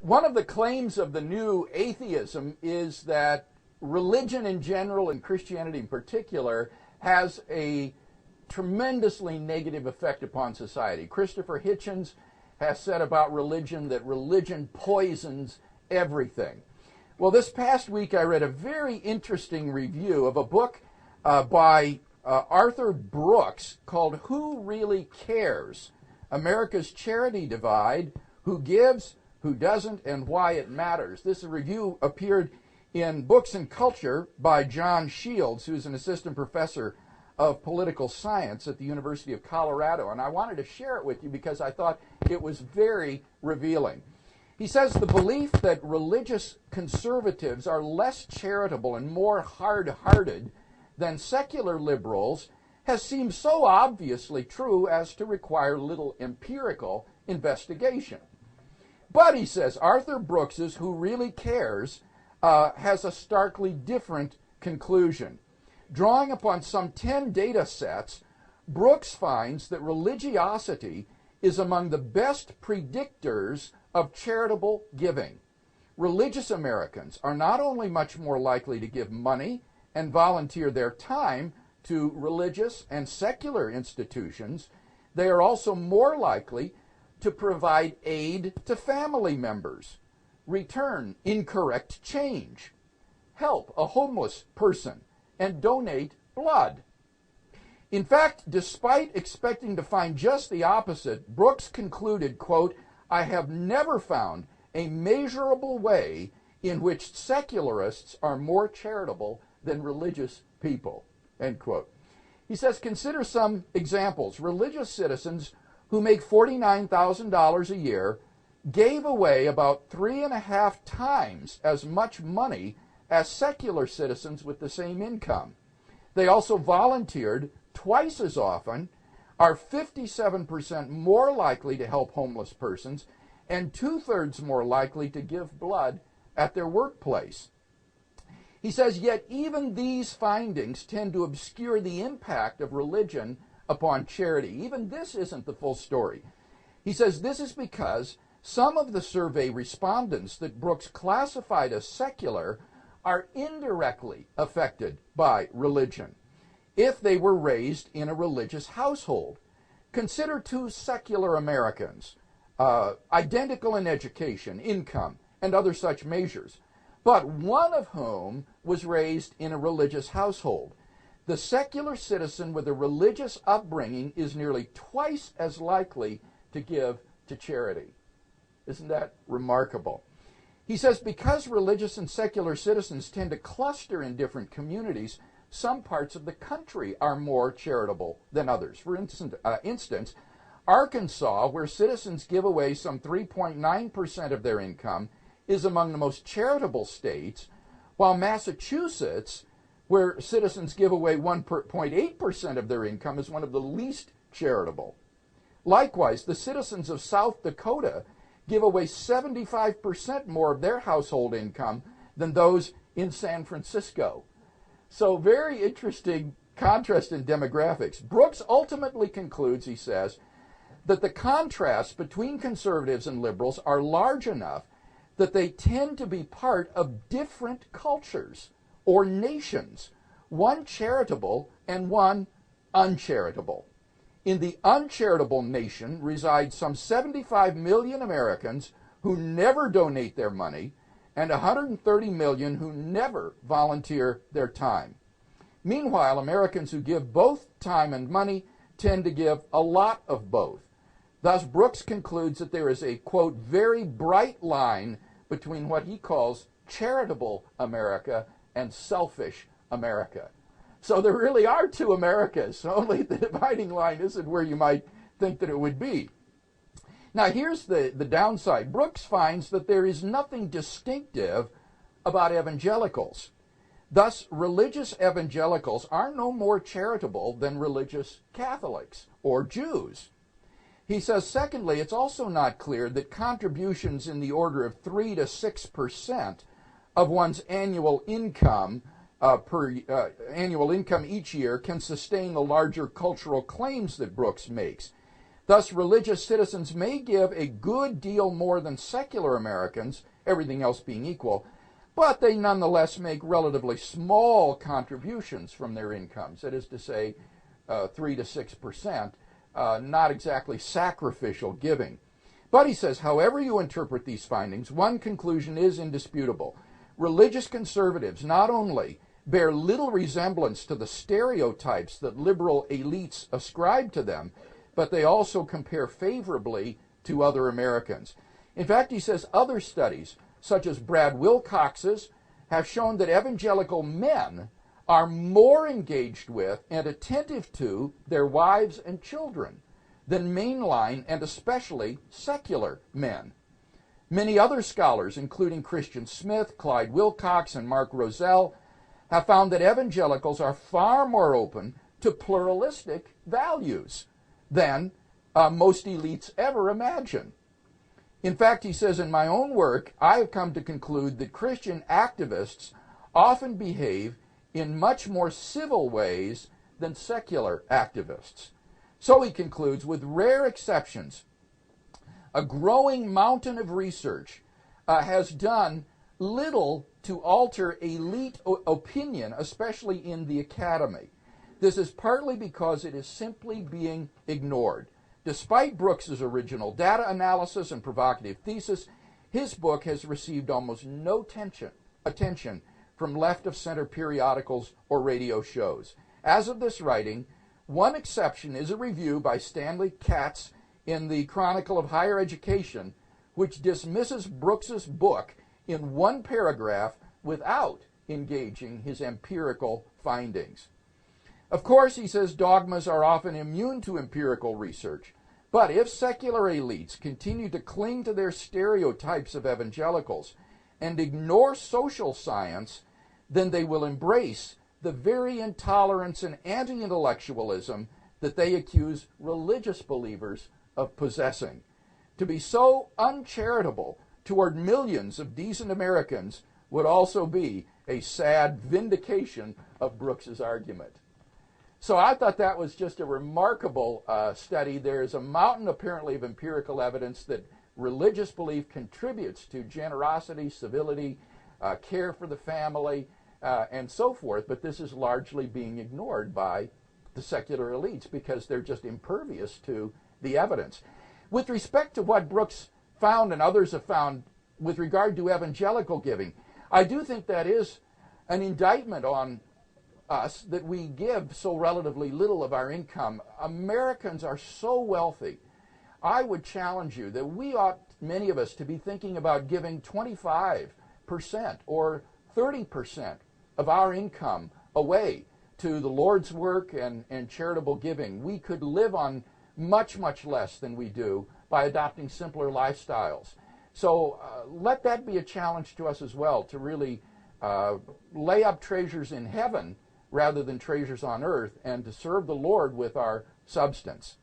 One of the claims of the new atheism is that religion in general and Christianity in particular has a tremendously negative effect upon society. Christopher Hitchens has said about religion that religion poisons everything. Well, this past week I read a very interesting review of a book by Arthur Brooks called Who Really Cares? America's Charity Divide, Who Gives, Who Doesn't, and Why It Matters. This review appeared in Books and Culture by John Shields, who's an assistant professor of political science at the University of Colorado, and I wanted to share it with you because I thought it was very revealing. He says the belief that religious conservatives are less charitable and more hard-hearted than secular liberals has seemed so obviously true as to require little empirical investigation. But, he says, Arthur Brooks's Who Really Cares has a starkly different conclusion. Drawing upon some 10 data sets, Brooks finds that religiosity is among the best predictors of charitable giving. Religious Americans are not only much more likely to give money and volunteer their time to religious and secular institutions, they are also more likely to provide aid to family members, return incorrect change, help a homeless person, and donate blood. In fact, despite expecting to find just the opposite, Brooks concluded, quote, "I have never found a measurable way in which secularists are more charitable than religious people," end quote. He says, consider some examples. Religious citizens who make $49,000 a year gave away about 3.5 times as much money as secular citizens with the same income. They also volunteered twice as often, are 57% more likely to help homeless persons, and 2/3 more likely to give blood at their workplace. He says, yet even these findings tend to obscure the impact of religion upon charity. Even this isn't the full story. He says this is because some of the survey respondents that Brooks classified as secular are indirectly affected by religion if they were raised in a religious household. Consider two secular Americans, identical in education, income, and other such measures, but one of whom was raised in a religious household. The secular citizen with a religious upbringing is nearly twice as likely to give to charity. Isn't that remarkable? He says because religious and secular citizens tend to cluster in different communities, some parts of the country are more charitable than others. For instance, Arkansas, where citizens give away some 3.9% of their income, is among the most charitable states, while Massachusetts, where citizens give away 1.8% of their income, is one of the least charitable. Likewise, the citizens of South Dakota give away 75% more of their household income than those in San Francisco. So very interesting contrast in demographics. Brooks ultimately concludes, he says, that the contrasts between conservatives and liberals are large enough that they tend to be part of different cultures or nations, one charitable and one uncharitable. In the uncharitable nation reside some 75 million Americans who never donate their money and 130 million who never volunteer their time. Meanwhile, Americans who give both time and money tend to give a lot of both. Thus, Brooks concludes that there is a, quote, very bright line between what he calls charitable America and selfish America. So there really are two Americas, only the dividing line isn't where you might think that it would be. Now here's the downside. Brooks finds that there is nothing distinctive about evangelicals. Thus, religious evangelicals are no more charitable than religious Catholics or Jews. He says, secondly, it's also not clear that contributions in the order of 3 to 6% of one's annual income each year can sustain the larger cultural claims that Brooks makes. Thus, religious citizens may give a good deal more than secular Americans, everything else being equal, but they nonetheless make relatively small contributions from their incomes, that is to say, 3 to 6%, not exactly sacrificial giving. But he says, however you interpret these findings, one conclusion is indisputable. Religious conservatives not only bear little resemblance to the stereotypes that liberal elites ascribe to them, but they also compare favorably to other Americans. In fact, he says other studies, such as Brad Wilcox's, have shown that evangelical men are more engaged with and attentive to their wives and children than mainline and especially secular men. Many other scholars, including Christian Smith, Clyde Wilcox, and Mark Roselle, have found that evangelicals are far more open to pluralistic values than most elites ever imagine. In fact, he says, in my own work, I have come to conclude that Christian activists often behave in much more civil ways than secular activists. So he concludes, with rare exceptions, a growing mountain of research has done little to alter elite opinion, especially in the academy. This is partly because it is simply being ignored. Despite Brooks's original data analysis and provocative thesis, his book has received almost no attention from left-of-center periodicals or radio shows. As of this writing, one exception is a review by Stanley Katz in the Chronicle of Higher Education, which dismisses Brooks's book in one paragraph without engaging his empirical findings. Of course, he says, dogmas are often immune to empirical research, but if secular elites continue to cling to their stereotypes of evangelicals and ignore social science, then they will embrace the very intolerance and anti-intellectualism that they accuse religious believers of possessing. To be so uncharitable toward millions of decent Americans would also be a sad vindication of Brooks's argument. So I thought that was just a remarkable study. There's a mountain, apparently, of empirical evidence that religious belief contributes to generosity, civility, care for the family, and so forth, but this is largely being ignored by the secular elites because they're just impervious to the evidence. With respect to what Brooks found and others have found with regard to evangelical giving, I do think that is an indictment on us that we give so relatively little of our income. Americans are so wealthy. I would challenge you that we ought, many of us, to be thinking about giving 25% or 30% of our income away to the Lord's work and charitable giving. We could live on much, much less than we do by adopting simpler lifestyles. So let that be a challenge to us as well, to really lay up treasures in heaven rather than treasures on earth, and to serve the Lord with our substance.